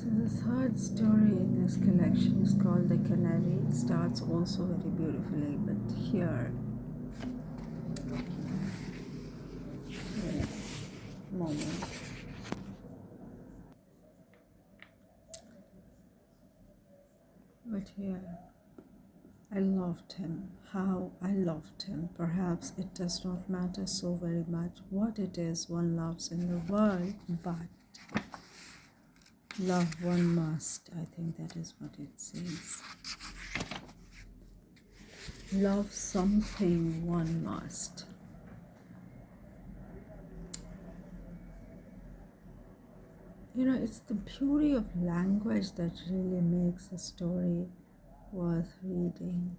So the third story in this collection is called The Canary. It starts also very beautifully, but here, moment. But here, I loved him. How I loved him. Perhaps it does not matter so very much what it is one loves in the world, but love one must. I think that is what it says. Love something one must. You know, it's the beauty of language that really makes a story worth reading.